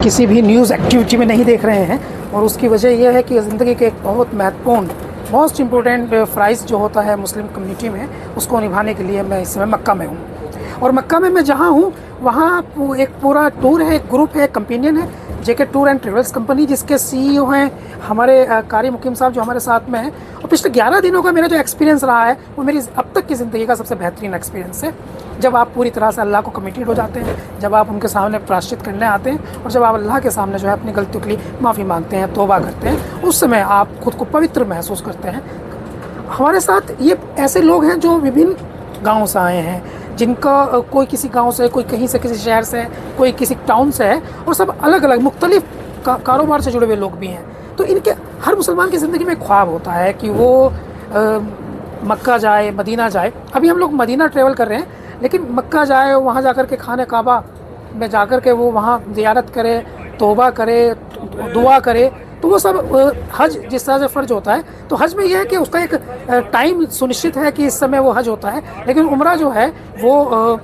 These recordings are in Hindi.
किसी भी न्यूज़ एक्टिविटी में नहीं देख रहे हैं, और उसकी वजह यह है कि ज़िंदगी के एक बहुत महत्वपूर्ण मोस्ट इम्पोर्टेंट फ़्राइज़ जो होता है मुस्लिम कम्युनिटी में, उसको निभाने के लिए मैं इस समय मक्का में हूँ। और मक्का में मैं जहाँ हूँ वहाँ एक पूरा टूर है, एक ग्रुप है, एक कंपेनियन है, जेके टूर एंड ट्रेवल्स कंपनी, जिसके सीईओ हैं हमारे कारी मुकीम साहब जो हमारे साथ में हैं। और पिछले 11 दिनों का मेरा जो एक्सपीरियंस रहा है वो मेरी अब तक की ज़िंदगी का सबसे बेहतरीन एक्सपीरियंस है। जब आप पूरी तरह से अल्लाह को कमिटेड हो जाते हैं, जब आप उनके सामने प्रायश्चित करने आते हैं, और जब आप अल्लाह के सामने जो है अपनी गलतियों के लिए माफ़ी मांगते हैं, तौबा करते हैं, उस समय आप खुद को पवित्र महसूस करते हैं। हमारे साथ ये ऐसे लोग हैं जो विभिन्न गाँव से आए हैं, जिनका कोई किसी गांव से, कोई कहीं से, किसी शहर से, कोई किसी टाउन से है, और सब अलग अलग मुख्तलिफ कारोबार से जुड़े हुए लोग भी हैं। तो इनके हर मुसलमान की ज़िंदगी में एक ख्वाब होता है कि वो मक्का जाए, मदीना जाए। अभी हम लोग मदीना ट्रेवल कर रहे हैं, लेकिन मक्का जाए, वहाँ जाकर के खाने काबा में जाकर के वो वहाँ ज़ियारत करे, तौबा करे, दुआ करे। तो वो सब हज जिस तरह से फ़र्ज होता है, तो हज में यह है कि उसका एक टाइम सुनिश्चित है कि इस समय वो हज होता है, लेकिन उम्रा जो है वो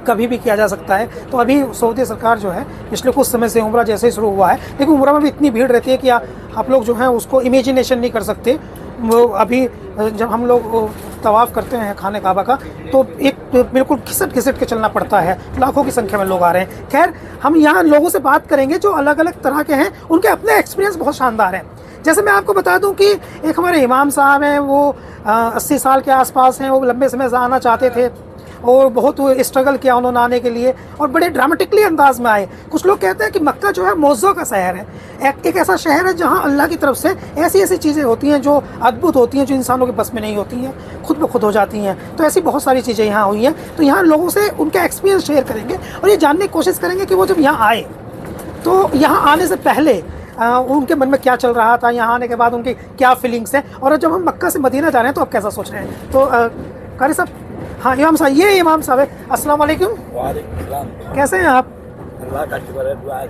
कभी भी किया जा सकता है। तो अभी सऊदी सरकार जो है पिछले कुछ समय से उम्रा जैसे ही शुरू हुआ है, लेकिन उम्रा में भी इतनी भीड़ रहती है कि आप लोग जो हैं उसको इमेजिनेशन नहीं कर सकते। वो अभी जब हम लोग तवाफ़ करते हैं खाने काबा का, तो एक बिल्कुल घिसट घिसट के चलना पड़ता है, लाखों की संख्या में लोग आ रहे हैं। खैर, हम यहाँ लोगों से बात करेंगे जो अलग अलग तरह के हैं, उनके अपने एक्सपीरियंस बहुत शानदार हैं। जैसे मैं आपको बता दूं कि एक हमारे इमाम साहब हैं, वो 80 साल के आसपास हैं, वो लंबे समय से आना चाहते थे और बहुत स्ट्रगल किया उन्होंने आने के लिए, और बड़े ड्रामेटिकली अंदाज में आए। कुछ लोग कहते हैं कि मक्का जो है मौज़ों का शहर है, एक ऐसा शहर है जहां अल्लाह की तरफ से ऐसी ऐसी चीज़ें होती हैं जो अद्भुत होती हैं, जो इंसानों के बस में नहीं होती हैं, खुद ब खुद हो जाती हैं। तो ऐसी बहुत सारी चीज़ें यहाँ हुई हैं। तो यहाँ लोगों से उनका एक्सपीरियंस शेयर करेंगे और ये जानने की कोशिश करेंगे कि वो जब यहाँ आए तो यहाँ आने से पहले उनके मन में क्या चल रहा था, यहाँ आने के बाद उनकी क्या फीलिंग्स हैं, और जब हम मक्का से मदीना जा रहे हैं तो आप कैसा सोच रहे हैं। तो कारी साहब, हाँ इमाम साहब, ये इमाम साहब है। अस्सलाम वालेकुम। कैसे हैं आप? अल्लाह का शुक्र है, दुआ है।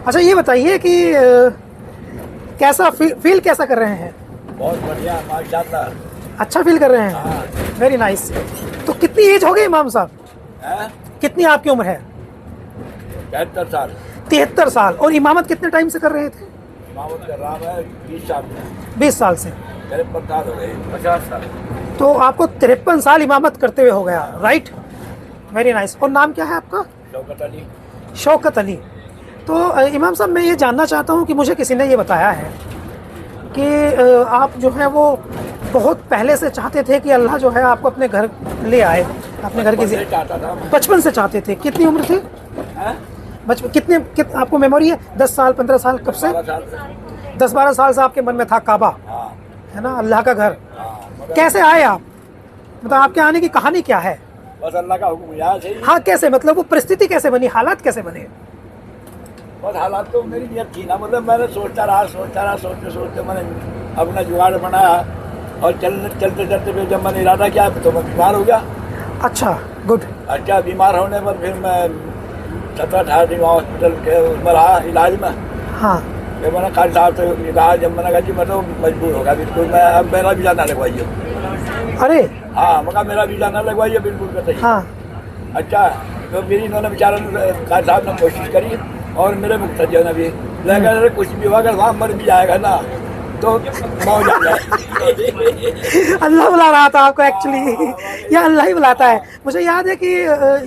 अच्छा, ये बताइए कि कैसा फील कैसा कर रहे हैं? बहुत बढ़िया, माशाल्लाह। अच्छा फील कर रहे हैं, वेरी नाइस। तो कितनी एज हो गई इमाम साहब? कितनी आपकी उम्र है? 73 साल। 73 साल। और इमामत कितने टाइम से कर रहे थे? इमामत कर रहा है 20 साल से। 20 साल से। 53 साल हो गए, 50 साल। तो आपको 53 साल इमामत करते हुए हो गया, राइट? Very nice. और नाम क्या है आपका? शौकत अली। शौकत अली। तो इमाम साहब, मैं ये जानना चाहता हूँ कि मुझे किसी ने ये बताया है कि आप जो है वो बहुत पहले से चाहते थे कि अल्लाह जो है आपको अपने घर ले आए, अपने घर की बचपन से चाहते थे। कितनी उम्र थी बचपन? कितने आपको मेमोरी है? 10 साल, 15 साल? कब से? 10-12 साल से आपके मन में था काबा, है ना, अल्लाह का घर। कैसे आए आप? मतलब आपके आने की कहानी क्या है? बस अल्लाह का हुक्म यहाँ से। हाँ, कैसे, मतलब वो परिस्थिति कैसे बनी, हालात कैसे बने? बस हालात तो मेरी नियत थी ना, मतलब मैंने सोचता रहा सोचते सोचते मैंने अपना जुगाड़ बनाया, और चलते चलते फिर जब मैंने इरादा किया तो मैं बीमार हो गया। अच्छा, गुड। अच्छा, बीमार होने पर फिर मैं 17-18 दिन हॉस्पिटल के उसमें रहा इलाज में। हाँ। फिर मैंने कारी साहब से कहा, जब मैंने कहा जी मैं तो मजबूर हो गया बिल्कुल, मैं अब मेरा वीज़ा ना लगवाइए। अरे हाँ, मैं कहा मेरा वीज़ा ना लगवाइए बिल्कुल बताइए। हाँ। अच्छा, तो मेरी इन्होंने बेचारा कारी साहब ने कोशिश करी, और मेरे मुख्तार ने भी लगा, अरे कुछ भी होगा, अगर वहाँ मर भी जाएगा ना तो मौज आ जाए। अल्लाह बुला रहा था आपको एक्चुअली, या अल्लाह ही बुलाता है। मुझे याद है कि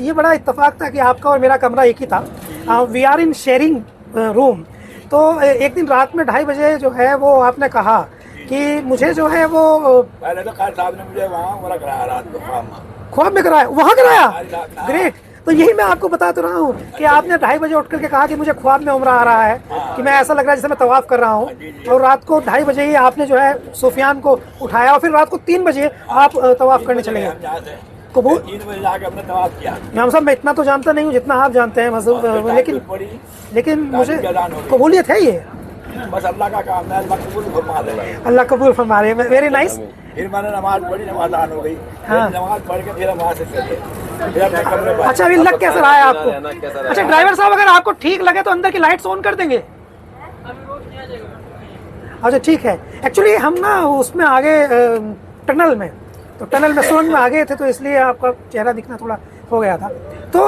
ये बड़ा इत्तेफाक था कि आपका और मेरा कमरा एक ही था। We are in sharing room. तो एक दिन रात में 2:30 बजे जो है वो आपने कहा कि मुझे जो है वो पहले तो कारी साहब ने मुझे वहाँ उम्रा कराया, रात को ख्वाब में कराया, वहाँ कराया। ग्रेट। तो यही मैं आपको बता तो रहा हूँ कि आपने 2:30 बजे उठ करके कहा कि मुझे ख्वाब में उम्रा आ रहा है, कि मैं ऐसा लग रहा है जैसे मैं तवाफ कर रहा हूँ। और रात को 2:30 बजे ही आपने जो है सुफियान को उठाया, और फिर रात को 3 बजे आप तवाफ करने चले गए। कबूल। 3 बजे जाके हमने तवाफ किया। इमाम साहब, मैं इतना तो जानता नहीं हूँ जितना आप जानते हैं मज़हब, लेकिन मुझे कबूलियत है ये। बस अल्लाह का काम है, अल्लाह कबूल फरमा दे। अल्लाह कबूल फरमा रहे हैं, वेरी नाइस। फिर मैंने नमाज पढ़ी, नमाज आन हो गई। हाँ। नमाज पढ़ के फिर वहाँ से चले, फिर अपने कमरे पर। अच्छा, अभी लग कैसा रहा है आपको? अच्छा ड्राइवर साहब, अगर आपको ठीक लगे तो अंदर की लाइट्स ऑन कर देंगे। अच्छा ठीक है। एक्चुअली हम ना उसमें आगे टनल में, तो टनल में सुरंग में आ गए थे, तो इसलिए आपका चेहरा दिखना थोड़ा हो गया था। तो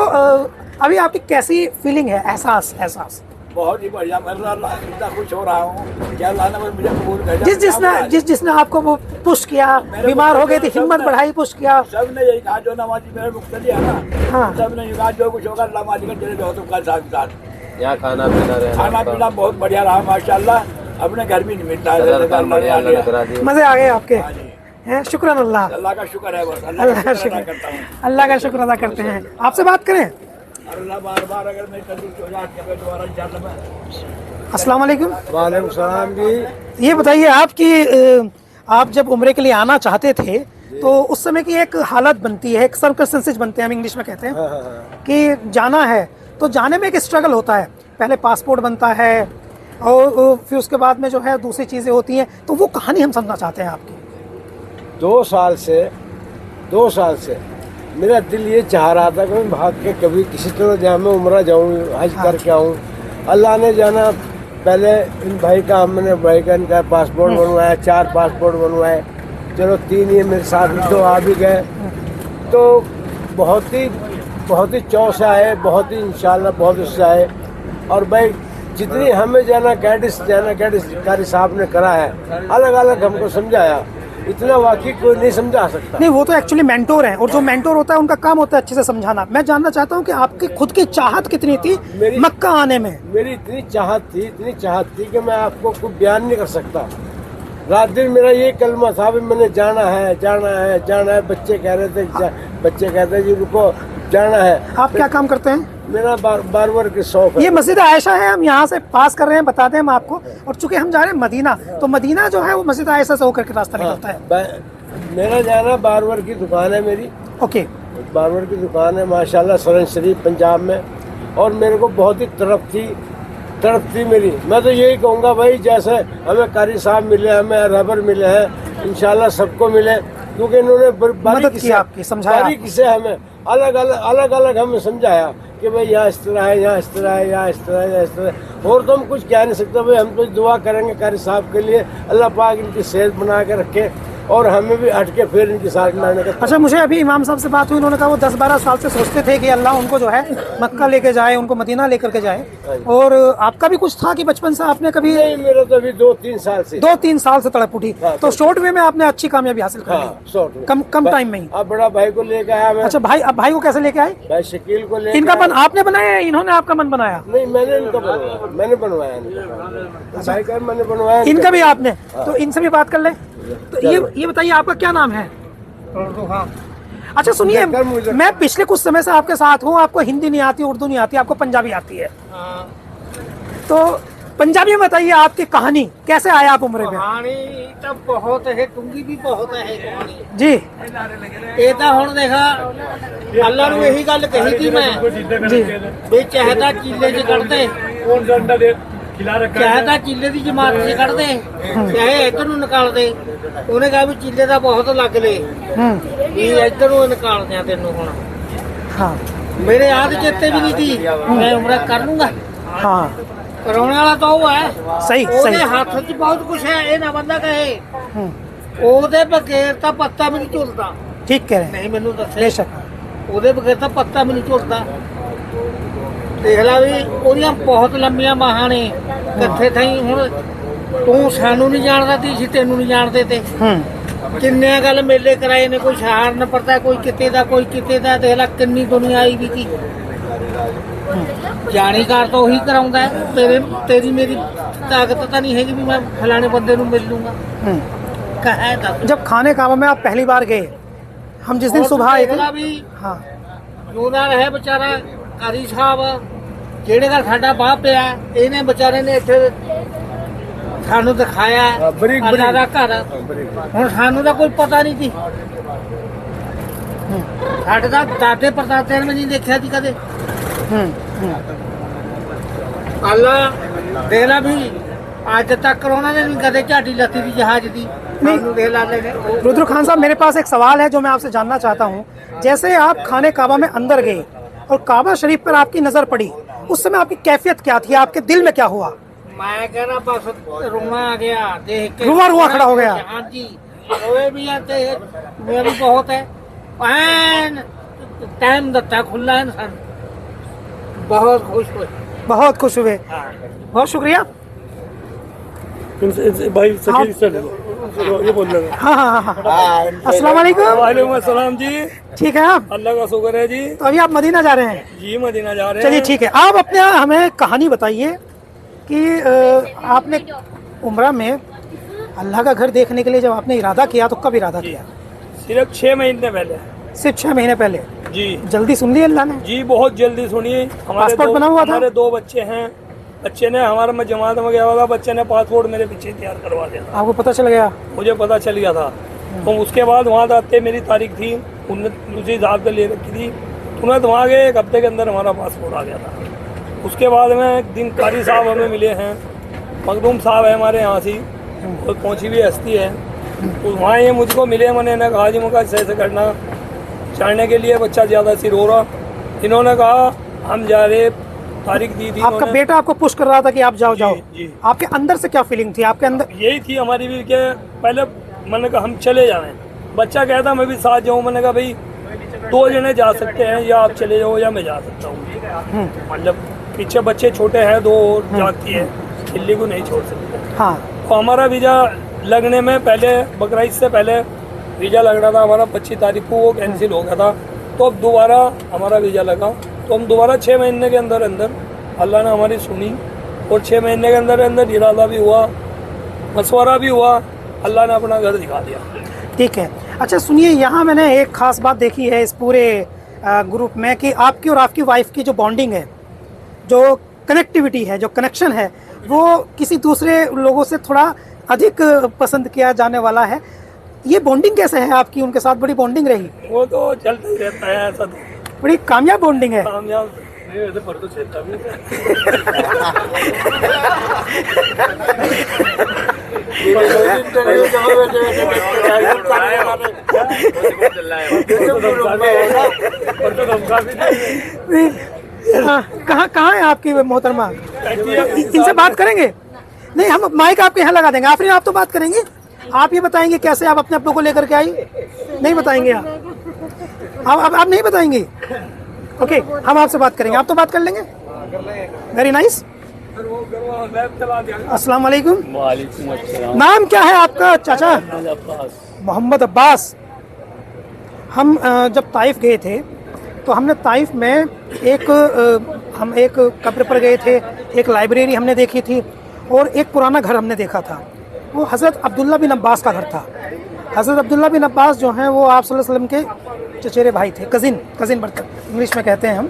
अभी आपकी कैसी फीलिंग है, एहसास? बहुत ही बढ़िया। मैं इतना खुश हो रहा हूँ कि अल्लाह ने मुझे कबूल कर लिया। जिसने आपको वो पुश किया, बीमार हो गए थे, हिम्मत बढ़ाई, पुश किया, सब ने यही कहा, जो नमाजी मेरे मुक्तदी है ना, हाँ। सब ने कहा जो कुछ होगा अल्लाह मालिक तेरे जो तुम साथ यहाँ खाना पीना बहुत बढ़िया रहा माशाल्लाह। अपने घर भी नहीं मिलता है। मजे आ गए आपके हैं? शुक्रान अल्लाह। अल्लाह का शुक्र है, बस अल्लाह का शुक्र, अल्लाह का शुक्र अदा करते हैं। आपसे बात करें। अल्लाह बार बार अगर मेरी तकलीफ हो जाती है दोबारा इंशाअल्लाह मैं। अस्सलाम वालेकुम। वालेकुम सलाम जी। ये बताइए आप जब उम्रे के लिए आना चाहते थे तो उस समय की एक हालत बनती है, एक सर्कमस्टेंसेस बनते हैं, हम इंग्लिश में कहते हैं कि जाना है तो जाने में एक स्ट्रगल होता है। पहले पासपोर्ट बनता है और फिर उसके बाद में जो है दूसरी चीज़ें होती हैं, तो वो कहानी हम समझना चाहते हैं आपकी। 2 साल से मेरा दिल ये चाह रहा था कि मैं भाग के कभी किसी तरह जहाँ मैं उम्रा जाऊँ, हज करके आऊँ। अल्लाह ने जाना, पहले इन भाई का इनका पासपोर्ट बनवाया, 4 पासपोर्ट बनवाए, चलो 3 ये मेरे साथ 2 आ भी गए। तो बहुत ही चौस आए, बहुत ही इंशाल्लाह बहुत उससे आए। और भाई जितनी हमें जाना कैडिस कारी साहब ने करा है, अलग अलग हमको समझाया, इतना वाकई कोई नहीं समझा सकता। नहीं, वो तो एक्चुअली मेंटोर हैं, और जो मेंटोर होता है उनका काम होता है अच्छे से समझाना। मैं जानना चाहता हूँ कि आपकी खुद की चाहत कितनी थी मक्का आने में? मेरी इतनी चाहत थी कि मैं आपको कुछ बयान नहीं कर सकता। रात दिन मेरा ये कलमा था, भी मैंने जाना है। बच्चे कहते जी रुको, जाना है। आप क्या काम करते हैं? मेरा बारबर की शौक है। ये मस्जिद आयशा है, हम यहाँ से पास कर रहे हैं, बताते हैं हम आपको। और चूंकि हम जा रहे हैं मदीना, तो मदीना जो है वो मस्जिद आयशा से होकर के रास्ता निकलता है। मेरा जाना बारबर की दुकान है मेरी। ओके। बारबर की दुकान है माशाल्लाह, सरन शरीफ पंजाब में। और मेरे को बहुत ही तड़प थी मेरी। मैं तो यही कहूँगा भाई, जैसे हमें कारी साहब मिले, हमें रहबर मिले हैं, इंशाल्लाह सबको मिले, क्योंकि इन्होंने मदद की आपकी, समझाया बारीकी से हमें अलग हमें समझाया कि भाई यहाँ इस तरह है, यहाँ इस तरह है, यहाँ इस तरह है, यहाँ इस तरह है। और तो हम कुछ कह नहीं सकते भाई, हम तो दुआ करेंगे कारी साहब के लिए, अल्लाह पाक इनकी सेहत बना के रखे और हमें भी हटके फिर इनकी साथ लाने का। अच्छा, मुझे अभी इमाम साहब से बात हुई, उन्होंने कहा वो 10-12 साल से सोचते थे कि अल्लाह उनको जो है मक्का लेके जाए, उनको मदीना लेकर के जाए। और आपका भी कुछ था कि बचपन से आपने कभी? नहीं, मेरा तो अभी 2-3 साल से तड़प उठी। तो शॉर्ट वे में आपने अच्छी कामयाबी हासिल कर ली, कम टाइम में ही। अब बड़ा भाई को लेके आया मैं। अच्छा, भाई को कैसे लेके आए? भाई शकील को लेके। इनका मन आपने बनाया है, इन्होंने आपका मन बनाया? नहीं, मैंने इनका बनवाया, मैंने भाई का मैंने बनवाया, इनका भी आपने। तो इनसे भी बात कर ले। तो ये बताइए, आपका क्या नाम है? अच्छा सुनिए, मैं पिछले कुछ समय से आपके साथ हूँ, आपको हिंदी नहीं आती, उर्दू नहीं आती, आपको पंजाबी आती है। तो पंजाबी में बताइए आपकी कहानी, कैसे आया आप उम्रे में? कहानी तो बहुत है, टुंगी भी बहुत है कहानी जी। ਇਹ ਤਾਂ ਹੁਣ ਦੇਖਾ ਅੱਲਾ ਨੂੰ ਇਹੀ ਗੱਲ ਕਹੀ ਸੀ ਮੈਂ जी। ਵੀ ਚਾਹਦਾ ਚੀਲੇ 'ਚ ਕੱਢਦੇ, ਚਾਹਦਾ ਚੀਲੇ ਦੀ ਜਮਾਤ 'ਚ ਕੱਢਦੇ, ਚਾਹੇ ਇੱਧਰ ਨੂੰ ਨਿਕਾਲਦੇ। ਉਹਨੇ ਕਿਹਾ ਵੀ ਚੀਲੇ ਦਾ ਬਹੁਤ ਲੱਗ ਲੇ, ਵੀ ਇੱਧਰ ਨੂੰ ਨਿਕਾਲਦੇ ਆ ਤੈਨੂੰ ਹੁਣ। हाँ ਮੇਰੇ ਆਦ ਚੇਤੇ ਵੀ ਨਹੀਂ ਸੀ, ਮੈਂ ਉਮਰਾ ਕਰ ਲੂੰਗਾ। हाँ, ਕਰਾਉਣ ਵਾਲਾ ਤਾਂ ਉਹ ਹੈ, सही ਉਹਦੇ सही। ਹੱਥ 'ਚ ਬਹੁਤ ਕੁਝ ਹੈ, ਇਹ ਨਾ ਬੰਦਾ ਕਹੇ ਉਹਦੇ ਬਗੈਰ ਤਾਂ ਪੱਤਾ ਵੀ ਨਹੀਂ ਝੁਲਦਾ। ठीक कह रहे हैं, ਨਹੀਂ ਮੈਨੂੰ ਦੱਸੇ, बेशक। ਉਹਦੇ ਬਗੈਰ ਤਾਂ ਪੱਤਾ ਵੀ ਨਹੀਂ ਝੁਲਦਾ। ਦੇਖ ਲਾ ਵੀ ਉਹਦੀਆਂ ਬਹੁਤ ਲੰਮੀਆਂ ਬਾਹਾਂ ਨੇ, ਕਿੱਥੇ ਥਈ ਹੁਣ ਤੂੰ ਸਾਨੂੰ ਨਹੀਂ ਜਾਣਦਾ ਤੀ, ਅਸੀਂ ਤੈਨੂੰ ਨਹੀਂ ਜਾਣਦੇ ਤੇ। ਕਿੰਨੇ ਗੱਲ ਮੇਲੇ ਕਰਾਏ ਨੇ, ਕੋਈ ਸਹਾਰਨਪੁਰ ਦਾ, ਕੋਈ ਕਿਤੇ ਦਾ, ਕੋਈ ਕਿਤੇ ਦਾ। ਦੇਖ ਲਾ ਕਿੰਨੀ ਦੁਨੀਆ ਆਈ ਵੀ ਤੀ। ਜਾਣੀਕਾਰ ਤਾਂ ਉਹੀ ਕਰਾਉਂਦਾ ਹੈ। ਤੇਰੀ ਮੇਰੀ ਤਾਕਤ ਤਾਂ ਨਹੀਂ ਹੈਗੀ ਵੀ ਮੈਂ ਫਲਾਣੇ ਬੰਦੇ ਨੂੰ ਮਿਲ ਲੂੰਗਾ। ਕਹੇ ਦੱਸ। जब खाने काबा में आप पहली बार गए, हम जिस दिन सुबह आए थे। ਵੀ हाँ ਜੂਨਾ ਰਹੇ ਵਿਚਾਰਾ ਕਾਰੀ ਸਾਹਿਬ, ਜਿਹੜੇ ਦਾ ਸਾਡਾ ਬਾਹ ਪਿਆ, ਇਹਨੇ ਵਿਚਾਰੇ ਨੇ ਇੱਥੇ ਸਾਨੂੰ ਦਿਖਾਇਆ ਬਰੀਕ ਅੱਲਾ ਦਾ ਘਰ। ਹੁਣ ਸਾਨੂੰ ਤਾਂ ਕੋਈ ਪਤਾ ਨਹੀਂ ਸੀ, ਸਾਡੇ ਤਾਂ ਦਾਦੇ ਪੜਦਾਦਿਆਂ ਨੇ ਨਹੀਂ ਦੇਖਿਆ ਸੀ ਕਦੇ। ਅੱਲਾ ਦੇਖ ਲਾ ਵੀ ਅੱਜ ਤੱਕ ਉਹਨਾਂ ਨੇ ਵੀ ਕਦੇ ਝਾਟੀ ਲੱਤੀ ਦੀ ਜਹਾਜ਼ ਦੀ। ਸਾਨੂੰ ਦੇਖ ਲਾ ਲੈ रुद्र खान साहब, मेरे पास एक सवाल है जो मैं आपसे जानना चाहता हूँ। जैसे आप खाने काबा में अंदर गए और काबा शरीफ पर आपकी नजर पड़ी, उस समय आपकी कैफियत क्या थी, आपके दिल में क्या हुआ? मैं कहना बस रोना आ गया देख के, रुआ खड़ा हो गया। हाँ जी, रोए भी आते हैं, मैं भी बहुत है। टाइम दत्ता खुला है इंसान, बहुत खुश हुए। बहुत खुश हुए, बहुत शुक्रिया। भाई ये बोल रहे हाँ हाँ हाँ हाँ, अस्सलाम वालेकुम। वालेकुम अस्सलाम जी। ठीक है आप? अल्लाह का शुक्र है जी। तो अभी आप मदीना जा रहे हैं? जी मदीना जा रहे चलिए हैं। ठीक है, आप अपने हमें कहानी बताइए कि आपने उम्रा में अल्लाह का घर देखने के लिए जब आपने इरादा किया तो कब इरादा किया? सिर्फ 6 महीने पहले। सिर्फ 6 महीने पहले? जी जल्दी सुन ली अल्लाह ने? जी बहुत जल्दी सुनिए। पासपोर्ट बना हुआ था? हमारे 2 बच्चे हैं। बच्चे ने हमारा, मैं जमात में गया हुआ था, बच्चे ने पासपोर्ट मेरे पीछे तैयार करवा दिया था। आपको पता चल गया? मुझे पता चल गया था। तो उसके बाद वहाँ जाते मेरी तारीख थी, उसी हिसाब से ले रखी थी। तुरंत वहाँ गए, 1 हफ्ते के अंदर हमारा पासपोर्ट आ गया था। उसके बाद में एक दिन कारी साहब हमें मिले हैं, मखदूम साहब है हमारे यहाँ से, और पहुँची हुई हस्ती है। तो वहाँ ये मुझको मिले, मैंने इन्हें कहा जी मुझे ऐसे करना चढ़ने के लिए, बच्चा ज़्यादा सिर हो रहा। इन्होंने कहा हम जा रहे, तारीख दी थी। आपका बेटा आपको पुश कर रहा था कि आप जाओ जाओ? जी। आपके अंदर से क्या फीलिंग थी आपके अंदर? यही थी हमारी भी कि पहले मैंने कहा हम चले जाएं। बच्चा कहता मैं भी साथ जाऊँ। मैंने कहा भाई 2 जने जा सकते हैं, या आप चले जाओ या मैं जा सकता हूँ। मतलब पीछे बच्चे छोटे हैं, 2 और जाती है, दिल्ली को नहीं छोड़ सकते। हाँ। तो हमारा वीज़ा लगने में पहले, बकरीद से पहले वीज़ा लग रहा था हमारा, 25 तारीख को वो कैंसिल हो गया था। तो अब दोबारा हमारा वीज़ा लगा, तो हम दोबारा 6 महीने के अंदर अंदर अल्लाह ने हमारी सुनी, और 6 महीने के अंदर अंदर इरादा भी हुआ, मशवरा भी हुआ, अल्लाह ने अपना घर दिखा दिया। ठीक है। अच्छा सुनिए, यहाँ मैंने एक ख़ास बात देखी है इस पूरे ग्रुप में कि आपकी और आपकी वाइफ की जो बॉन्डिंग है, जो कनेक्टिविटी है, जो कनेक्शन है, वो किसी दूसरे लोगों से थोड़ा अधिक पसंद किया जाने वाला है। ये बॉन्डिंग कैसे है आपकी? उनके साथ बड़ी बॉन्डिंग रही? वो तो चलता ही रहता है ऐसा, तो बड़ी कामयाब बॉन्डिंग है। कामयाब नहीं वैसे पर तो चलता भी कहाँ कहाँ है आपकी मोहतरमा? इनसे बात करेंगे? नहीं, हम माइक आपके यहाँ लगा देंगे। आफरीन आप तो बात करेंगे, आप ये बताएंगे कैसे आप अपने अपनों को लेकर के आई? नहीं बताएंगे आप नहीं बताएंगे? ओके, हम आपसे बात करेंगे, आप तो बात कर लेंगे। Very nice. अस्सलाम वालेकुम। वालेकुम अस्सलाम। नाम क्या है आपका चाचा? मोहम्मद अब्बास। हम जब ताइफ गए थे तो हमने ताइफ में हम एक कब्र पर गए थे, एक लाइब्रेरी हमने देखी थी, और एक पुराना घर हमने देखा था। वो हज़रत अब्दुल्ला बिन अब्बास का घर था। हज़रत अब्दुल्ला बिन अब्बास जो हैं वो आप सल्लल्लाहु अलैहि वसल्लम के चचेरे भाई थे, कज़िन बढ़कर इंग्लिश में कहते हैं हम।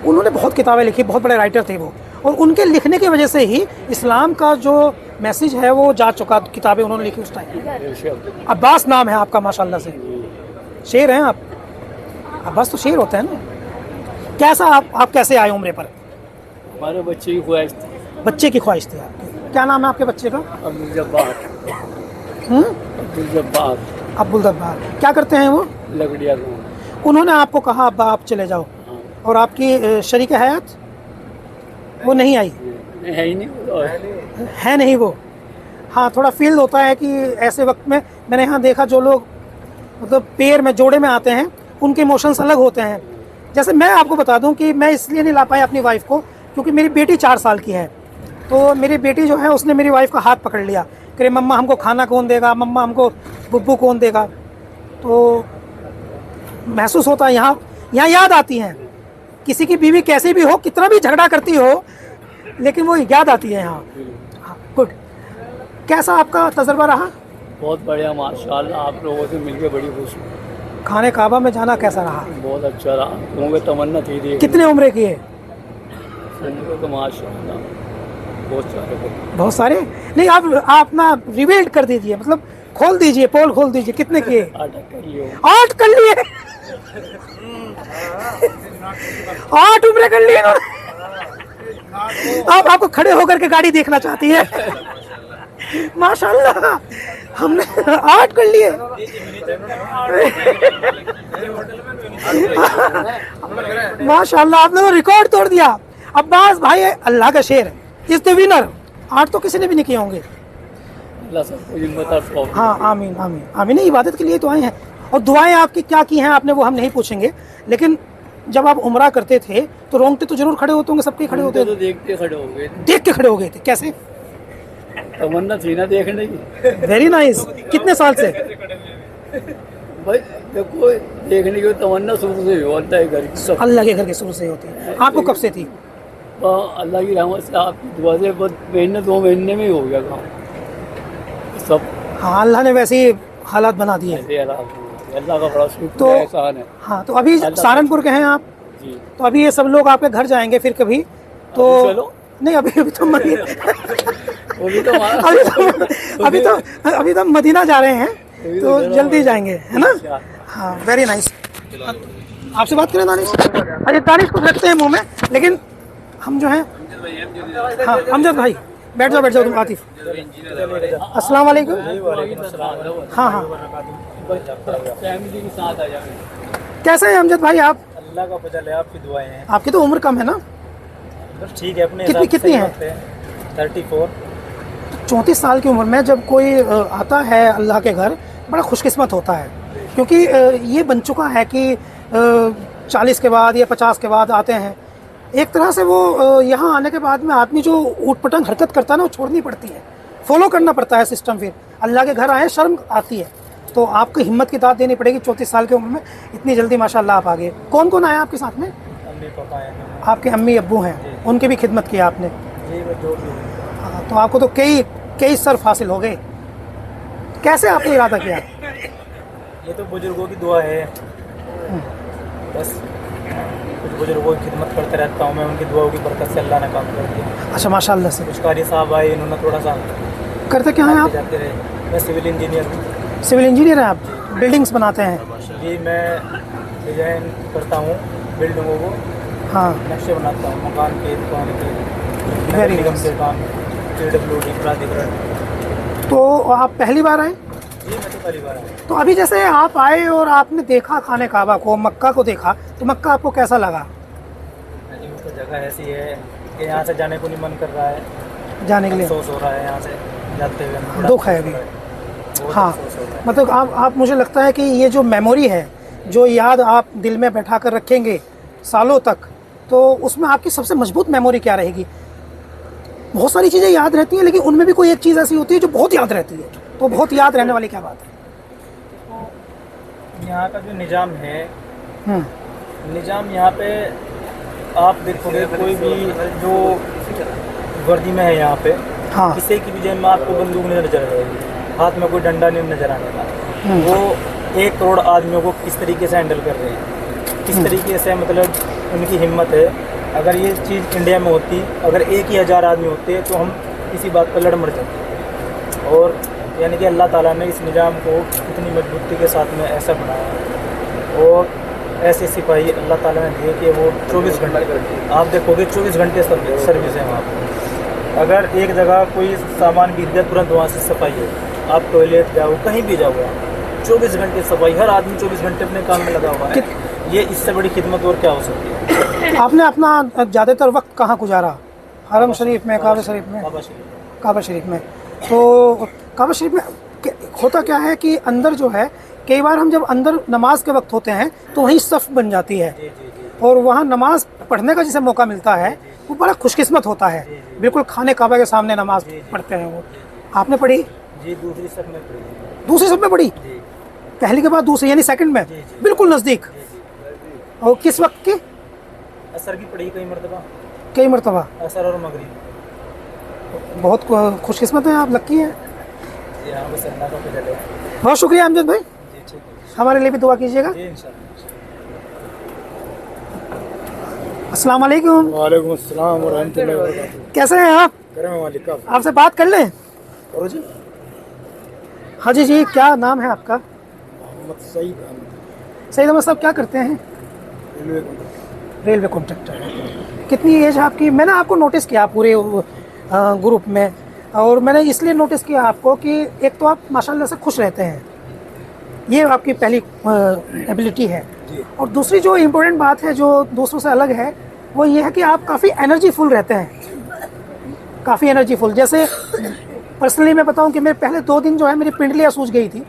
उन्होंने बहुत किताबें लिखी, बहुत बड़े राइटर थे वो, और उनके लिखने की वजह से ही इस्लाम का जो मैसेज है वो जा चुका। किताबें उन्होंने लिखी उस टाइम। अब्बास नाम है आपका, माशाल्लाह से शेर हैं आप। अब्बास तो शेर होते हैं ना। कैसा आप कैसे आए उम्रे पर? हमारे बच्चे की ख्वाहिश थी। बच्चे की ख्वाहिश थी आपकी। क्या नाम है आपके बच्चे का? अब्दुल जब्बार। अब्दुल जब्बार। अब्दुल जब्बार। क्या करते हैं वो? लकड़िया। उन्होंने आपको कहा अब्बा आप चले जाओ, और आपकी शरीक हयात वो नहीं आई? है ही नहीं, है नहीं वो। हाँ, थोड़ा फील होता है कि ऐसे वक्त में मैंने यहाँ देखा जो लोग मतलब पेड़ में जोड़े में आते हैं, उनके इमोशंस अलग होते हैं। जैसे मैं आपको बता दूं कि मैं इसलिए नहीं ला पाया अपनी वाइफ को क्योंकि मेरी बेटी 4 साल की है। तो मेरी बेटी जो है उसने मेरी वाइफ का हाथ पकड़ लिया कि मम्मा हमको खाना कौन देगा, मम्मा हमको बुब्बू कौन देगा। तो महसूस होता है, यहाँ याद आती हैं। किसी की बीवी कैसी भी हो, कितना भी झगड़ा करती हो, लेकिन वो याद आती है यहाँ। हाँ, गुड। कैसा आपका तजर्बा रहा? बहुत बढ़िया माशाल्लाह, आप लोगों से मिलके बड़ी खुश हूँ। खाने काबा में जाना कैसा रहा? बहुत अच्छा रहा, लोगों की तमन्ना थी थी। कितने उम्रे किए? तो माशाल्लाह बहुत सारे नहीं, आप ना रिवील्ड कर दीजिए, मतलब खोल दीजिए, पोल खोल दीजिए। कितने किए? 8 कर लिए। 8 उम्रे कर लिए। आपको खड़े होकर के गाड़ी देखना चाहती है। माशाल्लाह, हमने 8 कर लिए। माशाल्लाह, आपने तो रिकॉर्ड तोड़ दिया। अब्बास भाई अल्लाह का शेर है, इज द विनर। 8 तो किसी ने भी नहीं किए होंगे। हाँ, आमीन आमीन आमीन। इबादत के लिए तो आए हैं, और दुआएं आपकी क्या की हैं आपने वो हम नहीं पूछेंगे, लेकिन जब आप उम्रा करते थे तो रोंगटे तो जरूर खड़े होते होंगे, सबके खड़े होते तो थे? देखते खड़े हो गए, देख के खड़े हो गए थे, कैसे? तमन्ना थी ना देखने की। Very nice. कितने साल से? भाई देखो, देखने की तमन्ना शुरू से होता है घर की सब। अल्लाह के घर के शुरू से होती है। आपको कब से थी? अल्लाह की रहमत से, आपकी दुआ से बस महीने 2 महीने में ही हो गया काम सब। हाँ, अल्लाह ने वैसे ही हालात बना दिए। ऐसे अल्लाह का बड़ा शुक्र तो- है, एहसान है हाँ, तो अभी सहारनपुर के हैं आप, जी। तो अभी ये सब लोग आपके घर जाएंगे फिर कभी तो? अभी चलो। नहीं, अभी तो मदीना वो भी तो अभी तो मदीना जा रहे हैं, तो जल्दी जाएंगे, है ना? हाँ, वेरी नाइस। आपसे बात करें दानिश? अरे दानिश को रखते हैं मुंह में, लेकिन हम जो हैं, हाँ अमजद भाई बैठ जाओ तुम। आतिफ, अस्सलाम वालेकुम। हाँ हाँ, फैमिली के साथ आ जाए। कैसे हैं अमजद भाई आप? अल्लाह का फजल है, आपकी दुआएं हैं। आपकी तो उम्र कम है ना? बस ठीक है, अपने कितनी- हिसाब से कितनी है? करते हैं। 34। 34 साल की उम्र में जब कोई आता है अल्लाह के घर, बड़ा खुशकिस्मत होता है, क्योंकि ये बन चुका है कि 40 के बाद या 50 के बाद आते हैं। एक तरह से वो यहाँ आने के बाद में आदमी जो ऊटपटांग हरकत करता है ना, वो छोड़नी पड़ती है, फॉलो करना पड़ता है सिस्टम। फिर अल्लाह के घर आए, शर्म आती है, तो आपको हिम्मत की दाद देनी पड़ेगी। 34 साल की उम्र में इतनी जल्दी माशाल्लाह आप आ गए। कौन कौन आया आपके साथ में? अम्मी पापा हैं। आपके अम्मी अब्बू हैं, उनकी भी खिदमत की आपने? जी, वो जो भी है। हाँ, तो आपको तो कई सर्फ हासिल हो गए। कैसे आपने इरादा किया? ये तो बुजुर्गों की दुआ है, बस कुछ बुजुर्गों की खिदमत करते रहता हूँ मैं, उनकी दुआओं की बरकत से अल्लाह ने काम कर दिया। अच्छा, माशाल्लाह से। कुछ कारी साहब आए, इन्होंने थोड़ा सा करते क्या हैं आप? जाते रहे। मैं सिविल इंजीनियर हूँ। सिविल इंजीनियर हैं आप? बिल्डिंग्स बनाते हैं? जी, मैं डिजाइन करता हूँ बिल्डिंगों को, हाँ, नक्शे बनाता हूँ मकान के, दुकान के, Very निगम nice. के काम, PWD प्राधिकरण। तो आप पहली बार आए? जी, मैं तो पहली बार आया। तो अभी जैसे आप आए और आपने देखा खाने काबा को, मक्का को देखा, तो मक्का आपको कैसा लगा? जी, वो तो जगह ऐसी है कि यहाँ से जाने को नहीं मन कर रहा है, जाने के लिए अफसोस हो रहा है यहाँ से जाते हुए। बड़ा दुख है अभी। बहुत हाँ, अफसोस हो रहा है। मतलब आप मुझे लगता है कि ये जो मेमोरी है, जो याद आप दिल में बैठा कर रखेंगे सालों तक, तो उसमें आपकी सबसे मजबूत मेमोरी क्या रहेगी? बहुत सारी चीज़ें याद रहती हैं, लेकिन उनमें भी कोई एक चीज़ ऐसी होती है जो बहुत याद रहती है, तो बहुत याद रहने वाली क्या बात है? यहाँ का जो निज़ाम है, हम्म, निज़ाम यहाँ पे आप देखोगे कोई भी जो वर्दी में है यहाँ पे, हाँ, किसी की भी जेब में आपको बंदूक नहीं नजर आएगी, हाथ में कोई डंडा नहीं नजर आने वाला। वो 1 करोड़ आदमियों को किस तरीके से हैंडल कर रहे हैं, किस तरीके से मतलब उनकी हिम्मत है। अगर ये चीज़ इंडिया में होती, अगर 1,000 आदमी होते तो हम इसी बात पर लड़ मर जाते। और यानी कि अल्लाह ताला ने इस निज़ाम को इतनी मजबूती के साथ में ऐसा बनाया, और ऐसे सिपाही अल्लाह ताला ने दिए कि वो 24 घंटे, आप देखोगे 24 घंटे सर्विस है वहाँ पर। अगर एक जगह कोई सामान गिर जाए, तुरंत वहाँ से सफाई है। आप टॉयलेट जाओ, कहीं भी जाओ, 24 घंटे सफाई, हर आदमी 24 घंटे अपने काम में लगा हुआ है। ये इससे बड़ी खिदमत और क्या हो सकती है? आपने अपना ज़्यादातर वक्त कहाँ गुजारा? हरम शरीफ में, काबा शरीफ में? बाबा शरीफ। काबा शरीफ में। तो काबा शरीफ में होता क्या है कि अंदर जो है, कई बार हम जब अंदर नमाज के वक्त होते हैं तो वहीं सफ़ बन जाती है, जी जी जी। और वहाँ नमाज पढ़ने का जिसे मौका मिलता है वो बड़ा खुशकिस्मत होता है। बिल्कुल खाने काबा के सामने नमाज पढ़ते हैं वो। आपने पढ़ी? जी, दूसरी सब में पड़ी। दूसरी सब में पढ़ी? जी पहली के बाद दूसरी यानी सेकंड में? जी। बिल्कुल नज़दीक। और किस वक्त की? असर की पड़ी कई मरतबा, कई मरतबा। असर और मगरिब। बहुत खुशकिस्मत हैं आप, लक्की हैं। यहाँ बस अल्लाह का फजल है। बहुत शुक्रिया अमजद भाई, जी ठीक है हमारे लिए भी दुआ कीजिएगा। जी, इंशाल्लाह। अस्सलाम वालेकुम। वालेकुम अस्सलाम वरहमतुल्लाहि वबरकातुहू। कैसे हैं आप? करम वालिक का आपसे बात कर लें? करो जी। हाँ जी जी, क्या नाम है आपका? मोहम्मद सईद अहमद, सईद अहमद साहब क्या करते हैं? Railway contractor. Railway contractor. कितनी एज है आपकी? मैंने आपको नोटिस किया पूरे ग्रुप में, और मैंने इसलिए नोटिस किया आपको कि एक तो आप माशाल्लाह से खुश रहते हैं, ये आपकी पहली एबिलिटी है। और दूसरी जो इम्पोर्टेंट बात है, जो दूसरों से अलग है, वो ये है कि आप काफ़ी एनर्जीफुल रहते हैं, काफ़ी एनर्जीफुल। जैसे पर्सनली मैं बताऊं कि मेरे पहले 2 दिन जो है मेरी पिंडलियाँ सूज गई थी,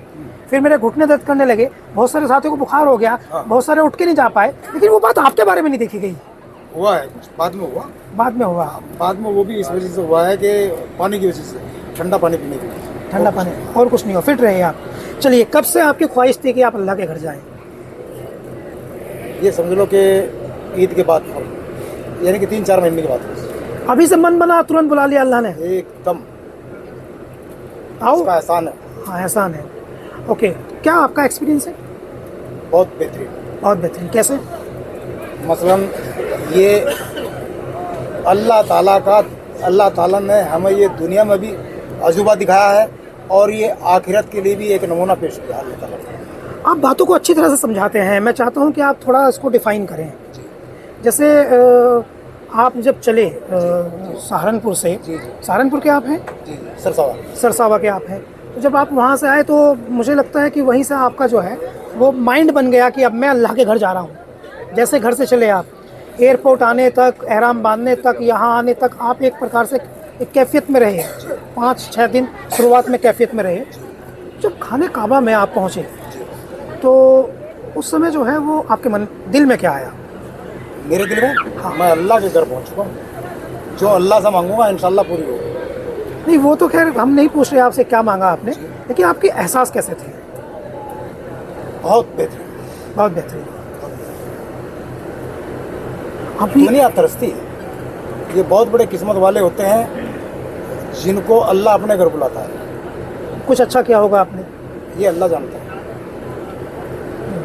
फिर मेरे घुटने दर्द करने लगे, बहुत सारे साथियों को बुखार हो गया, बहुत सारे उठ के नहीं जा पाए, लेकिन वो बात आपके बारे में नहीं देखी गई। हुआ है, बाद में हुआ, बाद में हुआ, बाद में वो भी इस वजह से हुआ है कि पानी की वजह से, ठंडा पानी पीने की वजह से। ठंडा पानी और कुछ नहीं हो, फिट रहे आप। चलिए, कब से आपकी ख्वाहिश थी कि आप अल्लाह के घर जाएं? ये समझ लो कि ईद के बाद, यानी कि 3-4 महीने के बाद अभी से मन बना, तुरंत बुला लिया अल्लाह ने? एकदम आओ, उसका एहसान है, हाँ एहसान है। ओके, क्या आपका एक्सपीरियंस है? बहुत बेहतरीन। बहुत बेहतरीन, कैसे? मसलन ये अल्लाह ताला ने हमें ये दुनिया में भी अजूबा दिखाया है और ये आखिरत के लिए भी एक नमूना पेश किया अल्लाह ताला ने। आप बातों को अच्छी तरह से समझाते हैं, मैं चाहता हूं कि आप थोड़ा इसको डिफाइन करें। जैसे आप जब चले सहारनपुर से, सहारनपुर के आप हैं? जी, सरसावा। सरसावा के आप हैं, तो जब आप वहाँ से आए तो मुझे लगता है कि वहीं से आपका जो है वो माइंड बन गया कि अब मैं अल्लाह के घर जा रहा हूँ। जैसे घर से चले आप, एयरपोर्ट आने तक, एहराम बांधने तक, यहाँ आने तक आप एक प्रकार से एक कैफियत में रहे। 5-6 दिन शुरुआत में कैफियत में रहे। जब खाने काबा में आप पहुँचे तो उस समय जो है वो आपके दिल में क्या आया? मेरे दिल में, हाँ, मैं अल्लाह के घर पहुँच चुका हूँ। जो अल्लाह से मांगूंगा इंशाल्लाह पूरी होगी। नहीं, वो तो खैर हम नहीं पूछ रहे आपसे क्या मांगा आपने, लेकिन आपके एहसास कैसे थे? बहुत बेहतरीन, बहुत बेहतरीन। अपनी दुनिया तरसती है। ये बहुत बड़े किस्मत वाले होते हैं जिनको अल्लाह अपने घर बुलाता है। कुछ अच्छा किया होगा आपने? ये अल्लाह जानता है।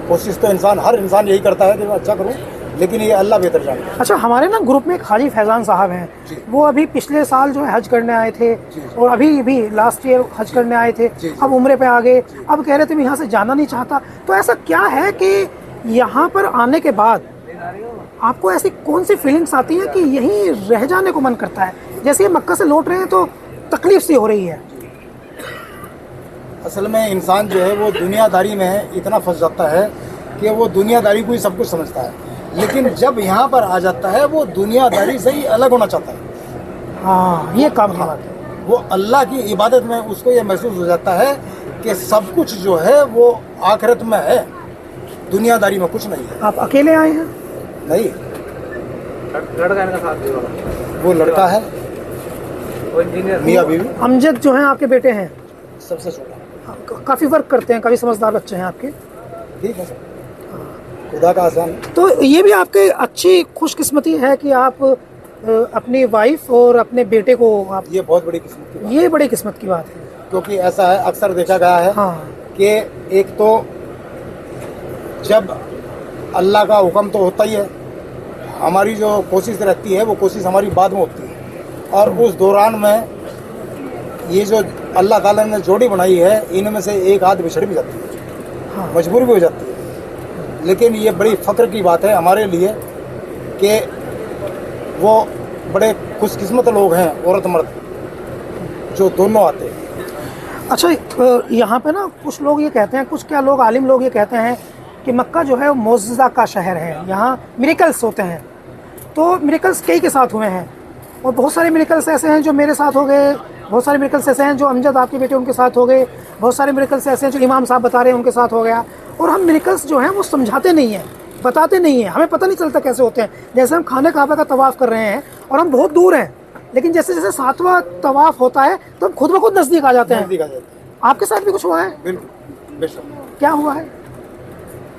कोशिश तो हर इंसान यही करता है कि मैं अच्छा करूं, लेकिन ये अल्लाह बेहतर जानता है। अच्छा, हमारे ना ग्रुप में एक हाजी फैज़ान साहब हैं, वो अभी पिछले साल जो है हज करने आए थे और अभी भी लास्ट ईयर हज करने आए थे, अब उम्रे पे आ गए, अब कह रहे थे मैं यहाँ से जाना नहीं चाहता। तो ऐसा क्या है कि यहाँ पर आने के बाद आपको ऐसी कौन सी फीलिंग्स आती है कि यहीं रह जाने को मन करता है? जैसे ये मक्का से लौट रहे हैं तो तकलीफ सी हो रही है। असल में इंसान जो है वो दुनियादारी में इतना फंस जाता है कि वो दुनियादारी को ही सब कुछ समझता है, लेकिन जब यहाँ पर आ जाता है वो दुनियादारी से ही अलग होना चाहता है। हाँ, ये काम की बात है। वो अल्लाह की इबादत में उसको ये महसूस हो जाता है कि सब कुछ जो है वो आखिरत में है, दुनियादारी में कुछ नहीं है। आप अकेले आए हैं? नहीं, लड़का इनका साथ देगा, वो लड़का है, वो इंजीनियर मियाँ बीवी, अमजद जो हैं आपके बेटे हैं, सबसे छोटा। काफ़ी वर्क करते हैं, काफ़ी समझदार बच्चे हैं आपके। ठीक है सर, खुदा का आसान। तो ये भी आपके अच्छी खुशकिस्मती है कि आप अपनी वाइफ और अपने बेटे को आप, ये बहुत बड़ी किस्मत की बात ये बड़ी किस्मत की बात है। है, क्योंकि ऐसा है अक्सर देखा गया है हाँ, कि एक तो जब अल्लाह का हुक्म तो होता ही है, हमारी जो कोशिश रहती है वो कोशिश हमारी बाद में होती है, और उस दौरान में ये जो अल्लाह ताला ने जोड़ी बनाई है इनमें से एक आध बिछड़ भी जाती है, हाँ। मजबूरी भी हो जाती है। लेकिन ये बड़ी फ़ख्र की बात है हमारे लिए कि वो बड़े खुशकिस्मत लोग हैं, औरत मर्द, जो दोनों आते हैं। अच्छा, यहाँ पे ना कुछ लोग ये कहते हैं, कुछ क्या लोग आलिम लोग ये कहते हैं कि मक्का जो है वो मोज़िज़ा का शहर है, यहाँ मिरेकल्स होते हैं। तो मिरेकल्स कई के साथ हुए हैं और बहुत सारे मिरेकल्स ऐसे हैं जो मेरे साथ हो गए, बहुत सारे मिरेकल्स ऐसे हैं जो अमजद आपके बेटे उनके साथ हो गए, बहुत सारे मिरेकल्स ऐसे हैं जो इमाम साहब बता रहे हैं उनके साथ हो गया। और हम मिरेकल्स जो हैं वो समझाते नहीं हैं, बताते नहीं हैं, हमें पता नहीं चलता कैसे होते हैं। जैसे हम खाने काबा का तवाफ़ कर रहे हैं और हम बहुत दूर हैं, लेकिन जैसे जैसे 7वां तवाफ़ होता है तो हम खुद ब खुद नज़दीक आ जाते हैं। आपके साथ भी कुछ हुआ है? बिल्कुल, बेशक। क्या हुआ है?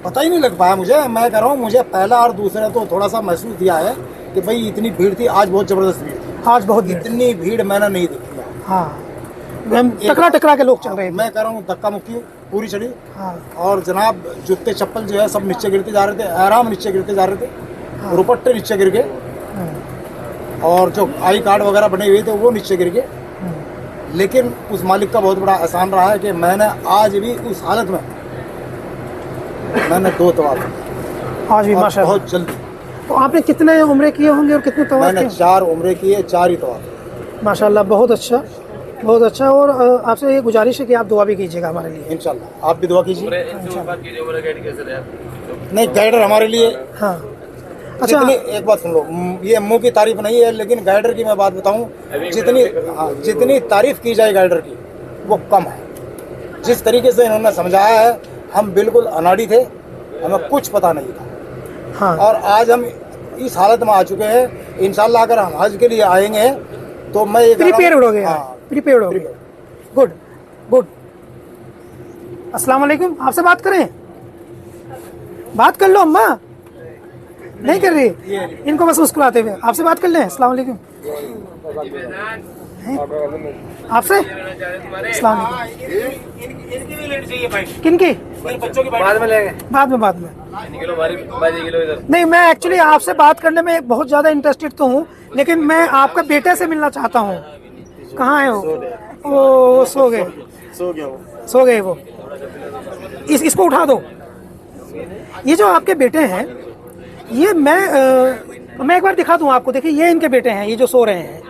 पता ही नहीं लग पाया मुझे। मैं कह रहा हूँ, मुझे पहला और दूसरा तो थोड़ा सा महसूस दिया है कि भाई इतनी भीड़ थी, आज बहुत ज़बरदस्त भीड़ थी। आज बहुत भीड़। इतनी भीड़ मैंने नहीं देखी। हाँ, टकरा के लोग चल रहे हैं। मैं कह रहा हूँ धक्का मुक्की पूरी चली। हाँ, और जनाब जूते चप्पल जो है सब नीचे गिरते जा रहे थे, आराम नीचे गिरते जा रहे थे, रुपट्टे नीचे गिर गए, और जो आई कार्ड वगैरह बने हुए थे वो नीचे गिर गए। लेकिन उस मालिक का बहुत बड़ा एहसान रहा है कि मैंने आज भी उस हालत में मैंने 2 तवाफ आज भी माशाल्लाह। बहुत जल्दी। तो आपने कितने उम्रे किए होंगे और कितने तवाफ मैंने किए? 4 उम्रे किए, 4 ही तवाफ। माशाल्लाह, बहुत अच्छा, बहुत अच्छा। और आपसे ये गुजारिश है कि आप दुआ भी कीजिएगा हमारे लिए। इंशाल्लाह आप भी दुआ कीजिए। नहीं, गाइडर हमारे लिए, हाँ, अच्छा। एक बात सुन लो, ये मुंह की तारीफ नहीं है, लेकिन गाइडर की मैं बात बताऊं, जितनी तारीफ की जाए गाइडर की वो कम है। जिस तरीके से इन्होंने समझाया है, हम बिल्कुल अनाड़ी थे, हमें कुछ पता नहीं था। हाँ और आज हम इस हालत में आ चुके हैं। इंशाल्लाह अगर हम हज के लिए आएंगे तो मैं ये प्रीपेड हो गए, हाँ, प्रीपेड हो गए। Good good. अस्सलाम वालेकुम, आपसे बात करें? बात कर लो अम्मा, नहीं कर रही, इनको बस मुस्कुराते हुए आपसे बात कर लें। अस्सलाम वालेकुम। हैं? आपसे अस्सलाम वालेकुम। किनकी? बाद में नहीं, मैं एक्चुअली आपसे बात करने में बहुत ज़्यादा इंटरेस्टेड तो हूँ, लेकिन मैं आपका बेटे से मिलना चाहता हूँ। कहाँ है वो सो गए वो। इसको उठा दो। ये जो आपके बेटे हैं, ये मैं एक बार दिखा दूँ आपको। देखिए, ये इनके बेटे हैं, ये जो सो रहे हैं।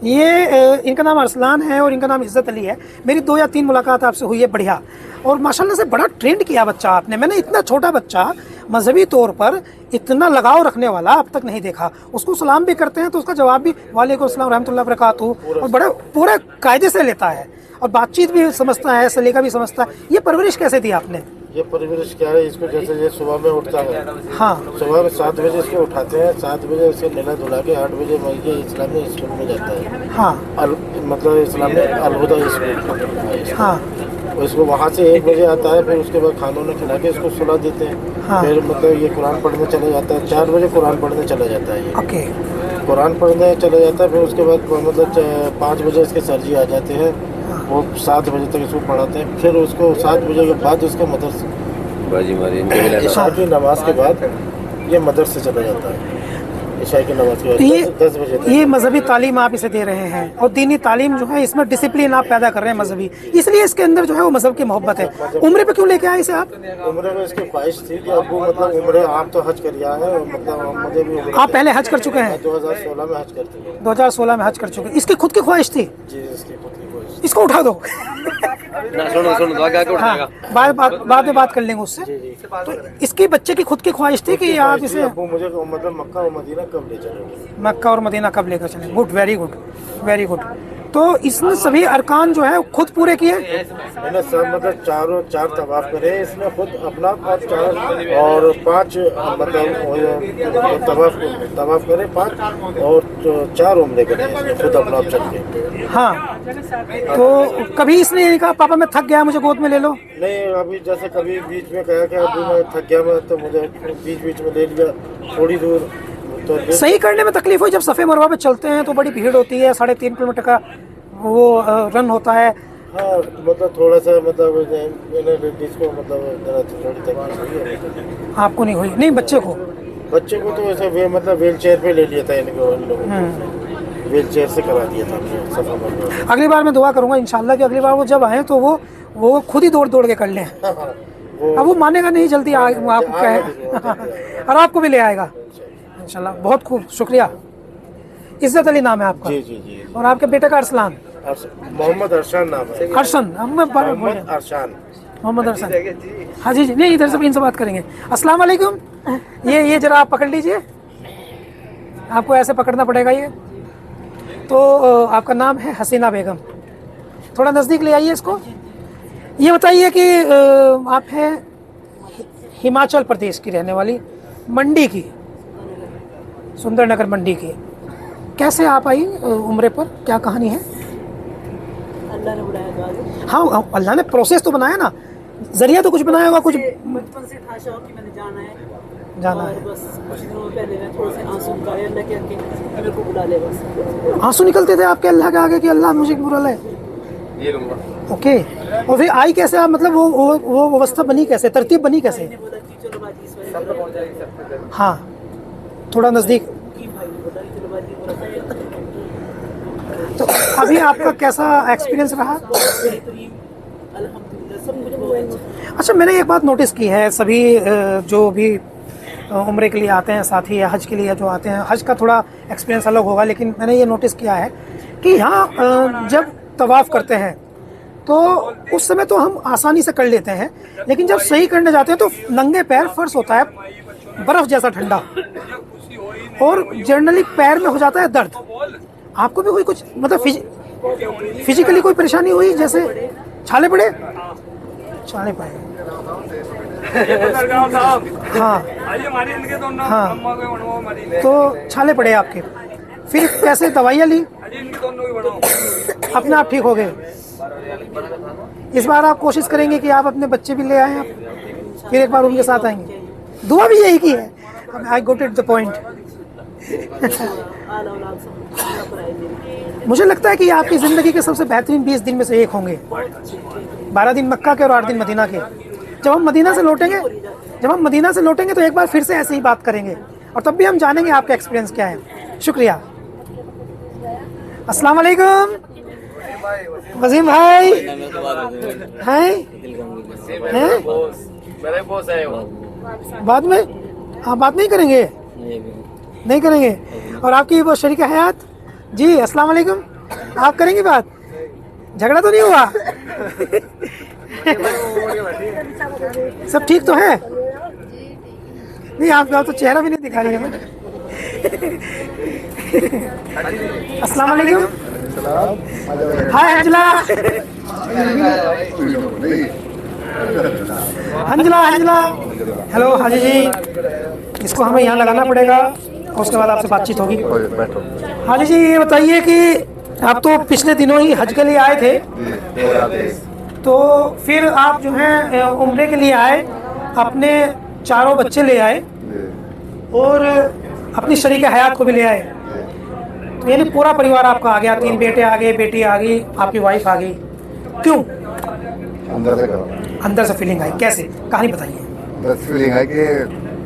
ये इनका नाम अरसलान है और इनका नाम इज़्ज़त अली है। मेरी 2 या 3 मुलाकात आपसे हुई है, बढ़िया। और माशाल्लाह से बड़ा ट्रेंड किया बच्चा आपने। मैंने इतना छोटा बच्चा मजहबी तौर पर इतना लगाव रखने वाला अब तक नहीं देखा। उसको सलाम भी करते हैं तो उसका जवाब भी वालेकुम अस्सलाम रहमतुल्लाह बरकातहू, और बड़ा पूरा कायदे से लेता है और बातचीत भी समझता है, सलीका भी समझता है। ये परवरिश कैसे दी आपने? ये परवरिश क्या है, इसको जैसे ये सुबह में उठता है, हाँ, सुबह में 7 बजे इसको उठाते हैं, 7 बजे उसे नहला धुला के 8 बजे ये इस्लामी स्कूल में जाता है। हाँ मतलब इस्लामी अलहुदा स्कूल। हाँ इसको वहाँ से 1 बजे आता है, फिर उसके बाद खाना वाना खिला के इसको सुला देते हैं। हाँ। फिर मतलब ये कुरान पढ़ने चले जाता है, 4 बजे कुरान पढ़ने चला जाता है। ये ओके। कुरान पढ़ने चला जाता है, फिर उसके बाद मतलब 5 बजे इसके सर जी आ जाते हैं, वो 7 बजे तक इसको पढ़ाते हैं। फिर उसको 7 बजे के बाद उसके मदरसे इशा की नमाज के बाद ये मदरसे चला जाता है। इशा की नमाज के बाद तो 10 बजे तक। ये मजहबी तालीम आप इसे दे रहे हैं, और दीनी तालीम जो है इसमें डिसिप्लिन आप पैदा कर रहे हैं मजहबी, इसलिए इसके अंदर जो है वो मजहब की मोहब्बत है। उम्र पे क्यों लेके आए इसे आप? उम्र में इसकी ख्वाहिश थी कि अब वो मतलब उम्र आप तो हज कर आए हैं, मतलब मुझे भी उम्र आप पहले हज कर चुके हैं? 2016 में हज कर चुके हैं। 2016 में हज कर चुके। इसकी खुद की ख्वाहिश थी? जी, इसकी खुद की ख्वाहिश। इसको उठा दो। हाँ, बाद में बात कर लेंगे उससे। तो इसकी बच्चे की खुद की ख्वाहिश थी कि आप इसे वो मुझे मतलब मक्का और मदीना कब ले चलेंगे। मक्का और मदीना कब लेकर चले। Good, very good, very good. तो इसने सभी अरकान जो है खुद पूरे किए? मैंने सब मतलब 4 तवाफ करे इसने खुद अपना, और 5 मतलब तवाफ करे 5, और 4 उम्रे करे इसने खुद अपना चल के। हाँ, तो कभी इसने नहीं कहा पापा मैं थक गया मुझे गोद में ले लो? नहीं, अभी जैसे कभी बीच में कहा कि अभी मैं थक गया, मैं तो मुझे बीच में ले लिया थोड़ी दूर। तो सही करने में तकलीफ हुई? जब सफ़े मरवा पे चलते हैं तो बड़ी भीड़ होती है, 3.5 किलोमीटर का वो रन होता है। हाँ, मतलब थोड़ा सा मतलब जिसको मतलब थोड़ी तकलीफ हुई है। आपको नहीं हुई? नहीं, बच्चे को तो ऐसे मतलब व्हील चेयर पे ले लिया था इनको, इन लोगों को व्हील चेयर से करा दिया था सफर में। अगली बार मैं दुआ करूंगा इंशाल्लाह कि अगली बार वो जब आए तो वो खुद ही दौड़ के कर लें। अब वो मानेगा नहीं जल्दी, आपको कहे और आपको भी ले आएगा इंशाल्लाह। बहुत खूब, शुक्रिया। इज़्ज़त अली नाम है आपका? जी। और आपके बेटे का अरसलान? मोहम्मद अरशान नाम है। अरशन, मोहम्मद अरशान। मोहम्मद अरशन। हाँ जी, नहीं इधर से इनसे बात करेंगे। अस्सलाम वालेकुम। ये जरा आप पकड़ लीजिए, आपको ऐसे पकड़ना पड़ेगा ये। तो आपका नाम है हसीना बेगम, थोड़ा नज़दीक ले आइए इसको। ये बताइए कि आप हैं हिमाचल प्रदेश की रहने वाली, मंडी की, सुंदरनगर मंडी की। कैसे आप आई उम्रे पर, क्या कहानी है? अल्लाह ने बनाया। हाँ, अल्लाह ने प्रोसेस तो बनाया ना, जरिया तो कुछ बनाया होगा कुछ। बचपन से था शौक कि मैंने जाना है और बस कुछ दिनों पहले मैं थोड़े से आंसू निकाले अल्लाह के आगे, मेरे को बुला ले बस। आंसू निकलते थे आपके अल्लाह के आगे कि अल्लाह मुझे बुरा ले? ओके। और फिर आई कैसे आप, मतलब वो व्यवस्था बनी कैसे, तरतीब बनी कैसे? बोला कि चलो बाजी इस वजह हाँ, थोड़ा नज़दीक। की भाई ने बोला चलो बाजी बोला तो अभी आपका कैसा एक्सपीरियंस रहा? अल्हम्दुलिल्लाह सब कुछ बहुत अच्छा। अच्छा, मैंने एक बात नोटिस की है, सभी जो भी उम्रे के लिए आते हैं साथी या हज के लिए जो आते हैं, हज का थोड़ा एक्सपीरियंस अलग होगा, लेकिन मैंने ये नोटिस किया है कि यहाँ जब तवाफ़ करते हैं तो उस समय तो हम आसानी से कर लेते हैं, लेकिन जब सही करने जाते हैं तो नंगे पैर, फर्श होता है बर्फ़ जैसा ठंडा, और जनरली पैर में हो जाता है दर्द। आपको भी कोई कुछ मतलब फिजिकली कोई परेशानी हुई? जैसे छाले पड़े? छाले पड़े। ये बंदरगाह साहब, हाँ आइए हमारी इनके दोनों हाँ। अम्मा के बनवाओ हमारी ले। तो छाले पड़े आपके, फिर कैसे दवाइयाँ ली? अजी इनके दोनों की बनाओ। अपने आप ठीक हो गए? इस बार आप कोशिश करेंगे कि आप अपने बच्चे भी ले आएं, आप फिर एक बार उनके साथ आएंगे? दुआ भी यही की है। आई गोट इट द पॉइंट। आला औलाद सब अल्लाह पर आए मेरी। मुझे लगता है कि आपकी ज़िंदगी के सबसे बेहतरीन 20 दिन में से एक होंगे। 12 दिन मक्का के और 8 दिन मदीना के। जब हम मदीना से लौटेंगे तो एक बार फिर से ऐसे ही बात करेंगे और तब भी हम जानेंगे आपका एक्सपीरियंस क्या है। शुक्रिया। अस्सलाम वालेकुम वसीम भाई। हैं बाद में हाँ बात नहीं करेंगे? नहीं करेंगे। और आपकी वो शरीक हयात जी, अस्सलाम वालेकुम, आप करेंगे बात? झगड़ा तो नहीं हुआ? सब ठीक तो है? नहीं आपका तो चेहरा भी नहीं दिखा रही है। अस्सलाम वालेकुम। हाय हंजला। हंजला। हेलो हाजी जी, इसको हमें यहाँ लगाना पड़ेगा और उसके बाद आपसे बातचीत होगी। हाजी जी ये बताइए कि आप तो पिछले दिनों ही हज के लिए आए थे, तो फिर आप जो है उम्रे के लिए आए, अपने चारों बच्चे ले आए और अपनी शरीक हयात को भी ले आए, तो यानी पूरा परिवार आपका आ गया, 3 बेटे आ गए, बेटी आ गई, आपकी वाइफ आ गई। क्यों? अंदर से फीलिंग आई, कैसे? कहानी बताइए। फीलिंग है कि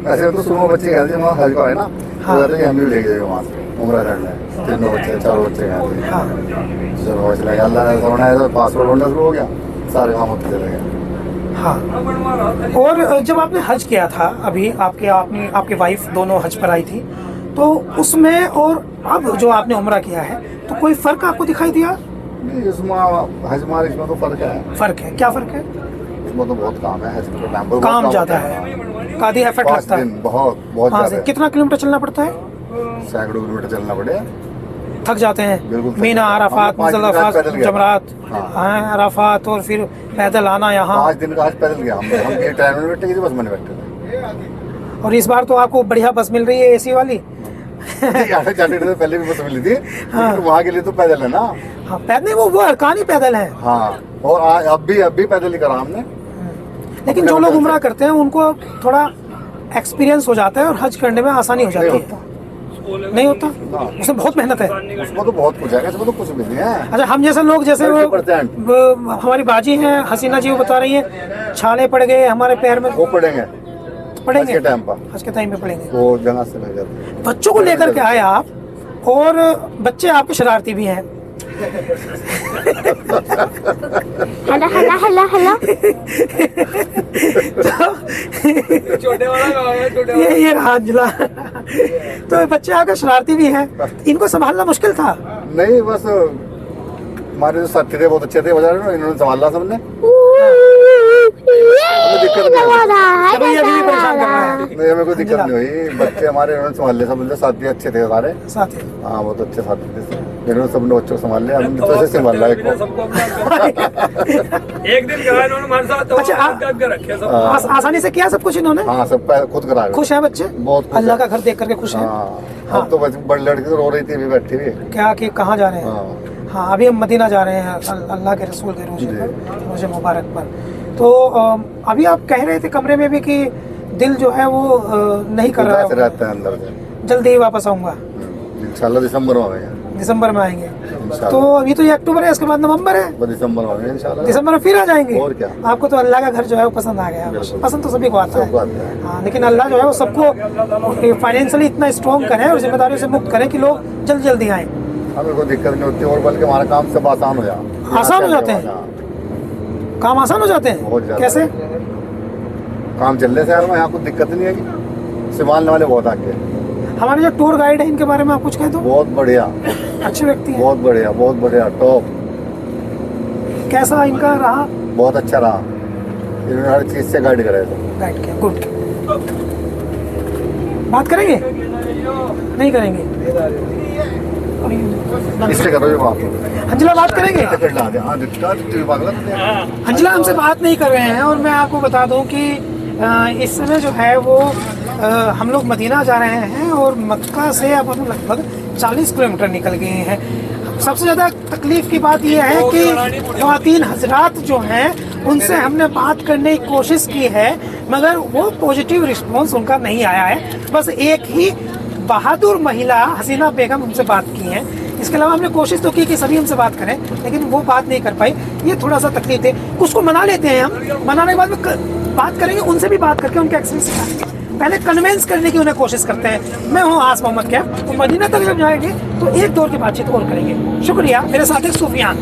ऐसे तो सुनो बच्चे कहते हैं वहाँ हज का है ना, हाँ। तो हम भी ले गए वहाँ से उम्रा करने, 3 बच्चे 4 बच्चे गए थे। हाँ चलो चला गया, अल्लाह ने सोना है तो पासपोर्ट बनना शुरू हो गया, सारे काम होते चले गए। हाँ। और जब आपने हज किया था, अभी आपकी वाइफ दोनों हज पर आई थी, तो उसमें और अब जो आपने उम्रा किया है तो कोई फ़र्क आपको दिखाई दिया? नहीं इसमें हज मार इसमें तो फर्क है। फ़र्क है, क्या फ़र्क है? इसमें तो बहुत काम है, हज के टाइम पर काम ज़्यादा है, काफ़ी एफर्ट 5 लगता है। दिन बहुत हाँ, ज़्यादा। कितना किलोमीटर चलना पड़ता है? सैकड़ों किलोमीटर चलना पड़े, थक जाते हैं। बिल्कुल थक मीना, जाते हैं। अराफात, हमने 5 दिन मुज़दलिफ़ा, पैदल गया। जमरात, हाँ। हाँ अराफात, और फिर पैदल आना यहाँ। 5 दिन का हज पैदल गया हम ये ट्रेन में बैठे, किसी बस में नहीं बैठे थे। और इस बार तो आपको बढ़िया बस मिल रही है, एसी वाली। आने जाने से पहले भी बस मिली थी, लेकिन वहाँ के लिए तो पैदल है ना। हाँ पैदल, वो अरकानी पैदल है। हाँ, और अब भी पैदल ही करा हमने। लेकिन जो लोग उम्रा करते हैं उनको थोड़ा एक्सपीरियंस हो जाता है और हज करने में आसानी हो जाती है। नहीं होता, उसमें बहुत मेहनत है। उसमें तो बहुत कुछ है, इसमें तो कुछ भी नहीं है। अच्छा, हम जैसे लोग, जैसे वो 30% हमारी बाजी हैं हसीना जी, वो बता रही है छाले पड़ गए हमारे पैर में। वो पड़ेंगे पड़ेंगे हज के टाइम पर, हज के टाइम में पड़ेंगे। वो जगह से लग जाते हैं। बच्चों को लेकर के आए आप, और बच्चे आपके शरारती भी हैं। हेलो ये रहा अंजला। तो बच्चे आपके शरारती भी हैं, इनको संभालना मुश्किल था? नहीं बस हमारे जो साथी थे बहुत अच्छे थे, वजह से इन्होंने संभाला सबने, दिक्कत अभी भी परेशान कर रहा है। नहीं, हमें कोई दिक्कत नहीं हुई। बच्चे हमारे इन्होंने संभाल लिया, सब साथी अच्छे थे सारे। साथी हाँ बहुत अच्छे साथी थे, इन्होंने सबने बच्चों को संभाल लिया, हमने तो ऐसे संभाल लिया एक एक दिन कहा इन्होंने हमारे साथ, तो अच्छा, रखे सब। आसानी से किया सब कुछ इन्होंने? हाँ सब खुद करा। खुश है बच्चे? बहुत खुश अल्लाह है। का घर देख करके खुश है। हाँ, अब तो बड़ी लड़की तो रो रही थी अभी बैठी हुई। क्या कि कहाँ जा रहे हैं? हाँ अभी हम मदीना जा रहे हैं अल्लाह के रसूल के रोज़े पर, रोज़े मुबारक पर। तो अभी आप कह रहे थे कमरे में भी कि दिल जो है वो नहीं कर रहा है, रहता है अंदर से। जल्दी ही वापस आऊँगा इंशाल्लाह दिसंबर में आएंगे। दिसंबर में आएंगे। तो अभी तो ये अक्टूबर है, इसके बाद नवंबर है, दिसंबर में आएंगे इंशाल्लाह। दिसंबर में फिर आ जाएंगे। और क्या, आपको तो अल्लाह का घर जो है वो पसंद आ गया। पसंद तो सभी को आता है। हाँ, लेकिन अल्लाह जो है वो सबको फाइनेंशियली इतना स्ट्रॉन्ग करें और जिम्मेदारियों से मुक्त करें कि लोग जल्दी जल्दी आएँ। हमें कोई दिक्कत नहीं होती, और बल्कि हमारा काम सब आसान हो जाए। आसान हो जाते हैं काम, आसान हो जाते हैं। बहुत ज्यादा। कैसे? काम चल रहे शहर में, यहाँ कुछ दिक्कत नहीं है, संभालने वाले बहुत आगे। हमारे जो टूर गाइड है इनके बारे में आप कुछ कहें तो? बहुत बढ़िया, अच्छे व्यक्ति हैं। बहुत बढ़िया टॉप। कैसा इनका रहा? बहुत अच्छा रहा, इन्होंने हर चीज से गाइड कराया था। गाइड किया, गुड। बात करेंगे? नहीं करेंगे? इससे करो ये बात अंजला बात करेंगे? अंजला हमसे बात नहीं कर रहे हैं। और मैं आपको बता दूं कि इस समय जो है वो हम लोग मदीना जा रहे हैं और मक्का से अब हम लगभग 40 किलोमीटर निकल गए हैं। सबसे ज़्यादा तकलीफ की बात यह है कि ख़वातीन हजरात जो हैं उनसे हमने बात करने की कोशिश की है, मगर वो पॉजिटिव रिस्पॉन्स उनका नहीं आया है। बस एक ही बहादुर महिला हसीना बेगम हमसे बात की है। इसके अलावा हमने कोशिश तो की कि सभी हमसे बात करें, लेकिन वो बात नहीं कर पाई। ये थोड़ा सा तकलीफ है। कुछ को मना लेते हैं हम, मनाने के बाद में बात करेंगे, उनसे भी बात करके उनके एक्सपीरियंस पहले कन्विंस करने की उन्हें कोशिश करते हैं। मैं हूँ आस मोहम्मद कैफ। तो मदीना तक जब जाएंगे तो एक दौर की बातचीत और करेंगे। शुक्रिया। मेरे साथ है सुफियान।